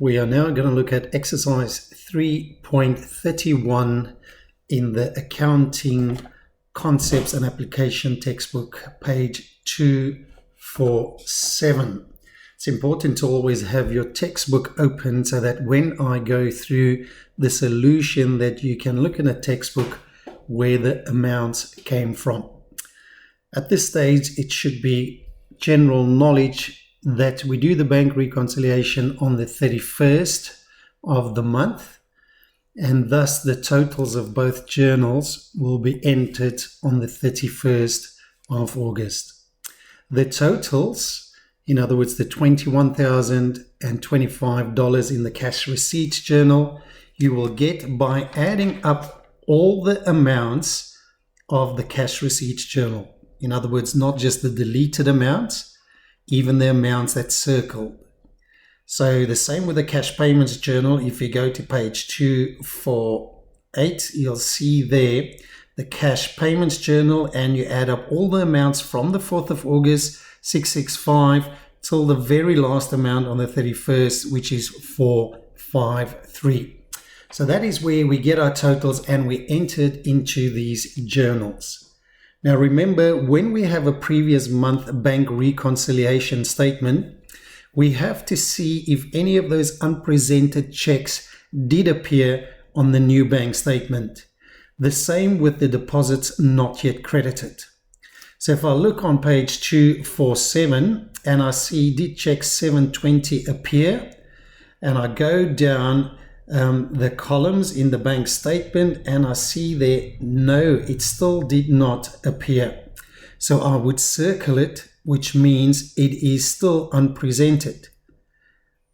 We are now going to look at exercise 3.31 in the Accounting Concepts and Application textbook, page 247. It's important to always have your textbook open so that when I go through the solution that you can look in a textbook where the amounts came from. At this stage, it should be general knowledge that we do the bank reconciliation on the 31st of the month, and thus the totals of both journals will be entered on the 31st of August. The totals, in other words, the $21,025 in the cash receipts journal, you will get by adding up all the amounts of the cash receipts journal. In other words, not just the deleted amounts, even the amounts that circle. So the same with the cash payments journal. If you go to page 248, you'll see there the cash payments journal, and you add up all the amounts from the 4th of August, 665, till the very last amount on the 31st, which is 453. So that is where we get our totals and we entered into these journals. Now remember, when we have a previous month bank reconciliation statement, we have to see if any of those unpresented checks did appear on the new bank statement. The same with the deposits not yet credited. So if I look on page 247 and I see did check 720 appear, and I go down the columns in the bank statement and I see there, no, it still did not appear. So I would circle it, which means it is still unpresented.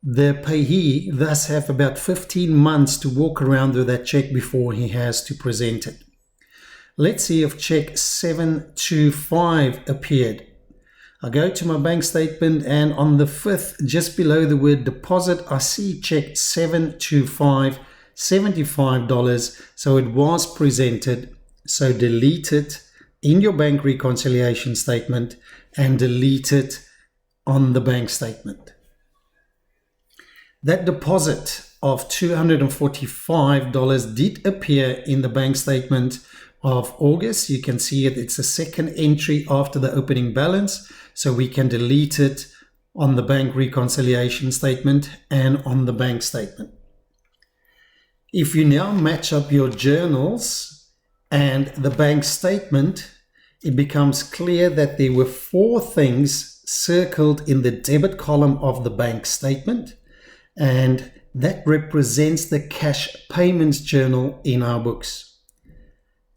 The payee thus have about 15 months to walk around with that check before he has to present it. Let's see if check 725 appeared. I go to my bank statement and on the 5th, just below the word deposit, I see check 725, $75. So it was presented. So delete it in your bank reconciliation statement and delete it on the bank statement. That deposit of $245 did appear in the bank statement of August. You can see it, it's a second entry after the opening balance, so we can delete it on the bank reconciliation statement and on the bank statement. If you now match up your journals and the bank statement, it becomes clear that there were 4 things circled in the debit column of the bank statement, and that represents the cash payments journal in our books.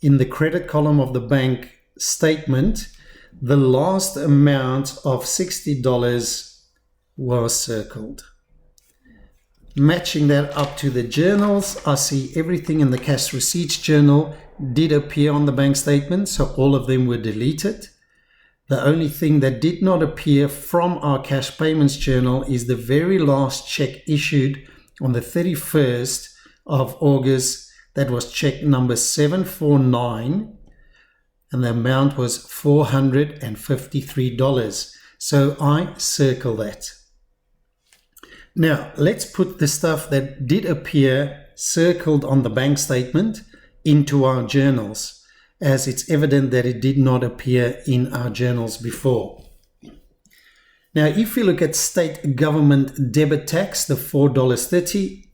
In the credit column of the bank statement, the last amount of $60 was circled. Matching that up to the journals, I see everything in the cash receipts journal did appear on the bank statement, so all of them were deleted. The only thing that did not appear from our cash payments journal is the very last check issued on the 31st of August. That was check number 749, and the amount was $453. So I circle that. Now, let's put the stuff that did appear circled on the bank statement into our journals, as it's evident that it did not appear in our journals before. Now, if you look at state government debit tax, the $4.30,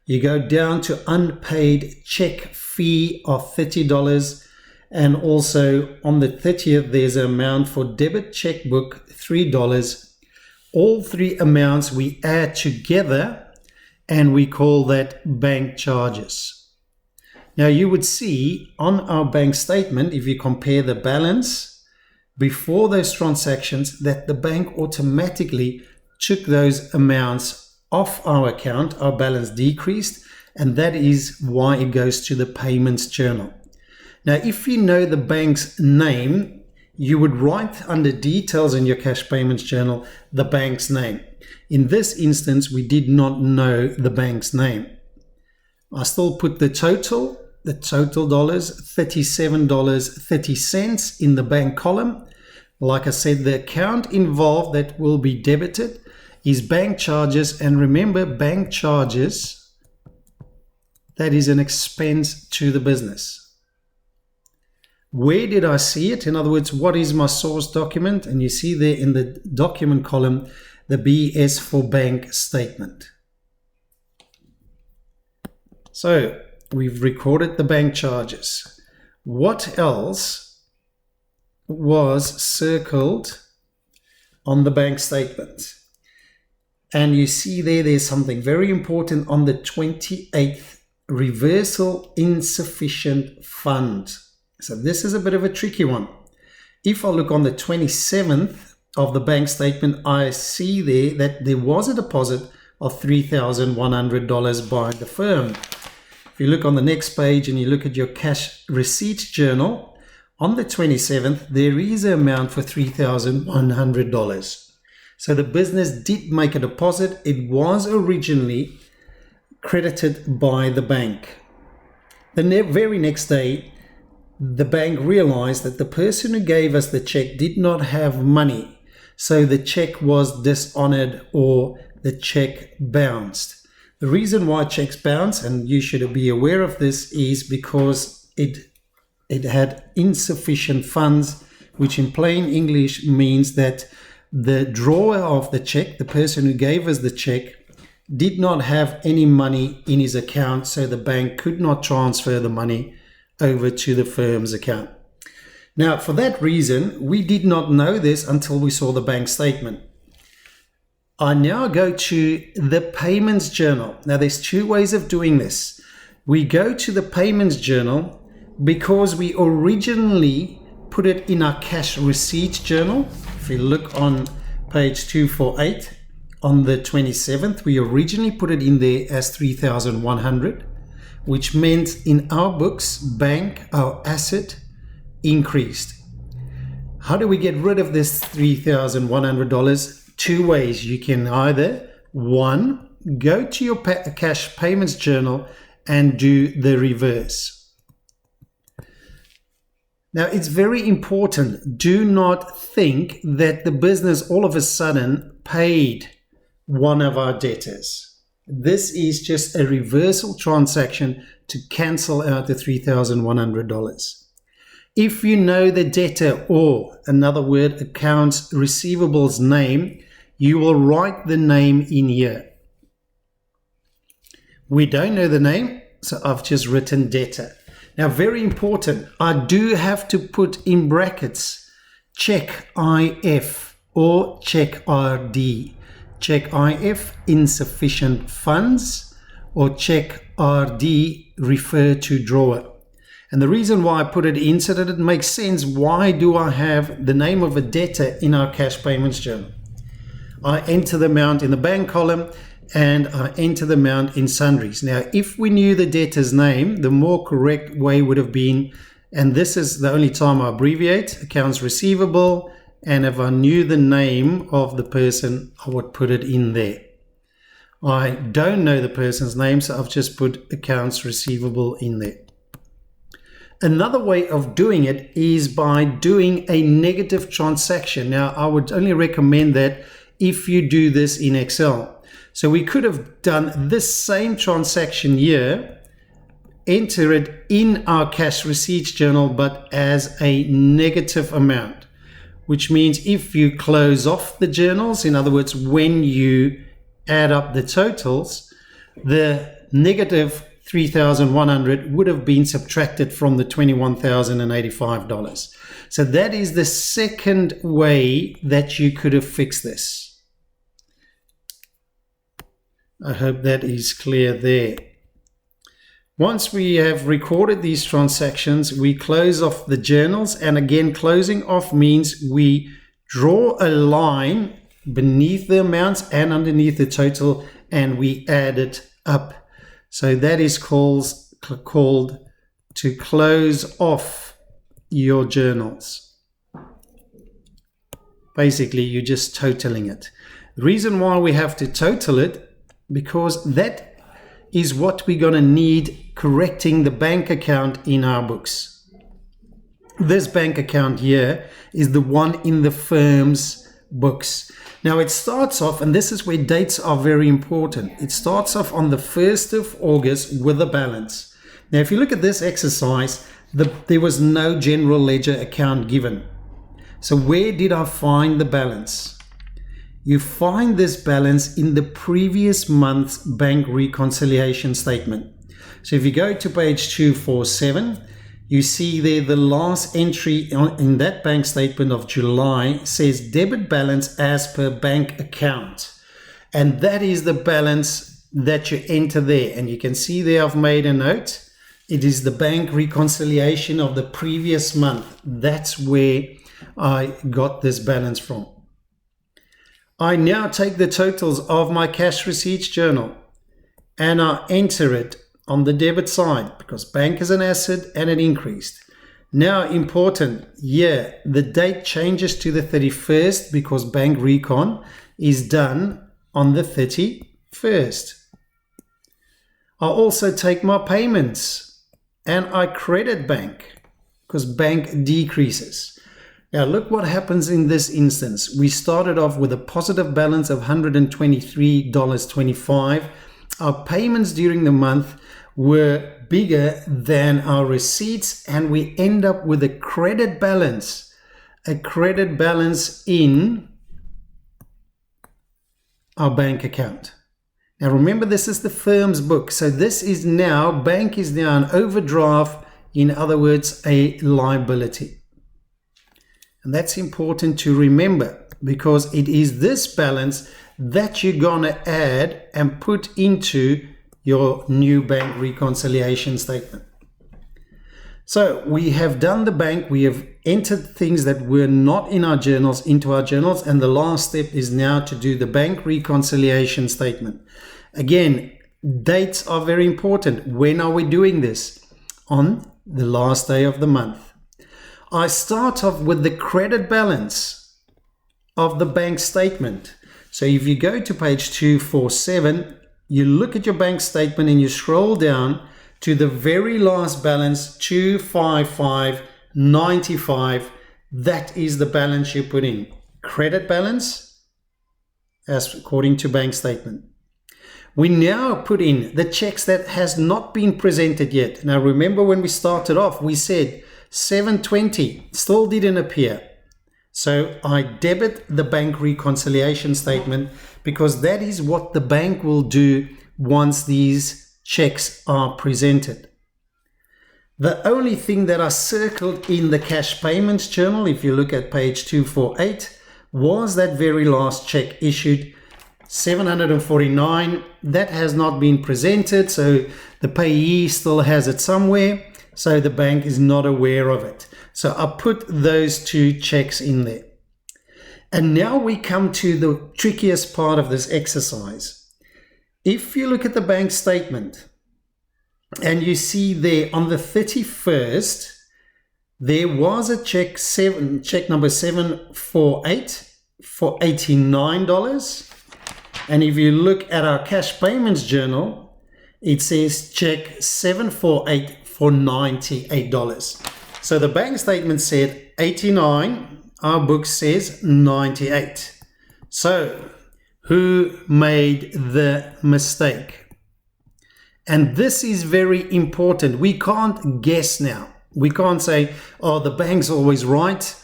you go down to unpaid check fee of $30, and also on the 30th there's an amount for debit checkbook $3. All 3 amounts we add together and we call that bank charges. Now you would see on our bank statement, if you compare the balance before those transactions, that the bank automatically took those amounts off our account. Our balance decreased, and that is why it goes to the payments journal. Now, if you know the bank's name, you would write under details in your cash payments journal the bank's name. In this instance, we did not know the bank's name. I still put the total dollars, $37.30 in the bank column. Like I said, the account involved that will be debited is bank charges. And remember, bank charges, that is an expense to the business. Where did I see it? In other words, what is my source document? And you see there in the document column, the BS for bank statement. So we've recorded the bank charges. What else was circled on the bank statement? And you see there's something very important on the 28th, reversal insufficient fund. So this is a bit of a tricky one. If I look on the 27th of the bank statement, I see there that there was a deposit of $3,100 by the firm. If you look on the next page and you look at your cash receipts journal, on the 27th, there is an amount for $3,100. So the business did make a deposit. It was originally credited by the bank. The very next day, the bank realized that the person who gave us the check did not have money. So the check was dishonored or the check bounced. The reason why checks bounce, and you should be aware of this, is because it had insufficient funds, which in plain English means that the drawer of the check, the person who gave us the check, did not have any money in his account, so the bank could not transfer the money over to the firm's account. Now, for that reason, we did not know this until we saw the bank statement. I now go to the payments journal. Now, there's two ways of doing this. We go to the payments journal because we originally put it in our cash receipts journal. If you look on page 248, on the 27th, we originally put it in there as 3,100. Which meant in our books, our asset increased. How do we get rid of this $3,100? Two ways. You can either, one, go to your cash payments journal and do the reverse. Now, it's very important. Do not think that the business all of a sudden paid one of our debtors. This is just a reversal transaction to cancel out the $3,100. If you know the debtor, or another word, accounts receivables name, you will write the name in here. We don't know the name, so I've just written debtor. Now, very important, I do have to put in brackets check IF or check RD. Check IF, insufficient funds, or check RD, refer to drawer. And the reason why I put it in so that it makes sense, why do I have the name of a debtor in our cash payments journal? I enter the amount in the bank column and I enter the amount in sundries. Now, if we knew the debtor's name, the more correct way would have been, and this is the only time I abbreviate, accounts receivable, and if I knew the name of the person, I would put it in there. I don't know the person's name, so I've just put accounts receivable in there. Another way of doing it is by doing a negative transaction. Now, I would only recommend that if you do this in Excel. So we could have done this same transaction here, enter it in our cash receipts journal, but as a negative amount. Which means if you close off the journals, in other words, when you add up the totals, the negative $3,100 would have been subtracted from the $21,085. So that is the second way that you could have fixed this. I hope that is clear there. Once we have recorded these transactions, we close off the journals. And again, closing off means we draw a line beneath the amounts and underneath the total, and we add it up. So that is called to close off your journals. Basically, you're just totaling it. The reason why we have to total it, because that is what we're going to need correcting the bank account in our books. This bank account here is the one in the firm's books. Now it starts off, and this is where dates are very important. It starts off on the 1st of August with a balance. Now if you look at this exercise, there was no general ledger account given. So where did I find the balance? You find this balance in the previous month's bank reconciliation statement. So if you go to page 247, you see there the last entry in that bank statement of July says debit balance as per bank account. And that is the balance that you enter there. And you can see there I've made a note. It is the bank reconciliation of the previous month. That's where I got this balance from. I now take the totals of my cash receipts journal and I enter it on the debit side because bank is an asset and it increased. Now important, the date changes to the 31st because bank recon is done on the 31st. I also take my payments and I credit bank because bank decreases. Now look what happens in this instance. We started off with a positive balance of $123.25. Our payments during the month were bigger than our receipts and we end up with a credit balance in our bank account. Now remember, this is the firm's book, so this is now, bank is now an overdraft, in other words a liability. And that's important to remember because it is this balance that you're gonna add and put into your new bank reconciliation statement. So we have done the bank, we have entered things that were not in our journals into our journals, and the last step is now to do the bank reconciliation statement. Again, dates are very important. When are we doing this? On the last day of the month. I start off with the credit balance of the bank statement. So if you go to page 247, you look at your bank statement and you scroll down to the very last balance, 255.95. That is the balance you put in. Credit balance as according to bank statement. We now put in the checks that has not been presented yet. Now remember when we started off, we said 720 still didn't appear. So I debit the bank reconciliation statement because that is what the bank will do once these checks are presented. The only thing that I circled in the cash payments journal, if you look at page 248, was that very last check issued, $749. That has not been presented, so the payee still has it somewhere, so the bank is not aware of it. So I put those two checks in there. And now we come to the trickiest part of this exercise. If you look at the bank statement and you see there on the 31st, there was a check number 748 for $89. And if you look at our cash payments journal, it says check 748 for $98. So the bank statement said 89, our book says 98. So who made the mistake? And this is very important. We can't guess now. We can't say, oh, the bank's always right,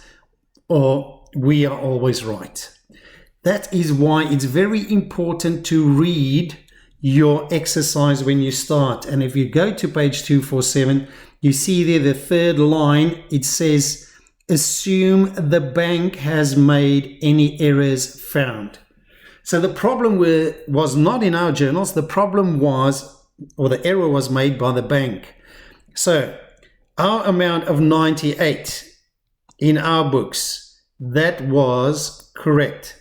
or we are always right. That is why it's very important to read your exercise when you start. And if you go to page 247, you see there the third line, it says, assume the bank has made any errors found. So the problem was not in our journals. The problem was, or the error was made by the bank. So our amount of 98 in our books, that was correct.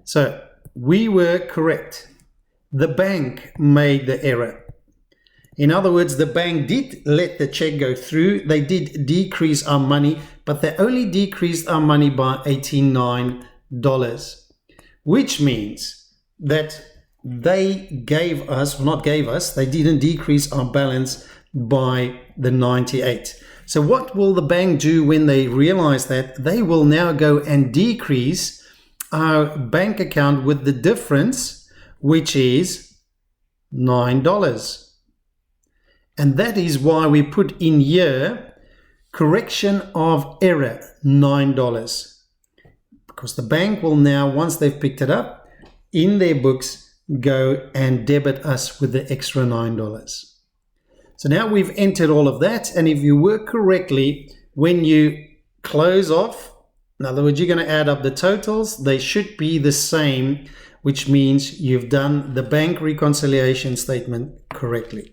So we were correct. The bank made the error. In other words, the bank did let the check go through. They did decrease our money, but they only decreased our money by $89, which means that they gave us, or not gave us, they didn't decrease our balance by the 98. So what will the bank do when they realize that? They will now go and decrease our bank account with the difference, which is $9. And that is why we put in here, correction of error, $9. Because the bank will now, once they've picked it up, in their books, go and debit us with the extra $9. So now we've entered all of that, and if you work correctly, when you close off, in other words, you're going to add up the totals, they should be the same, which means you've done the bank reconciliation statement correctly.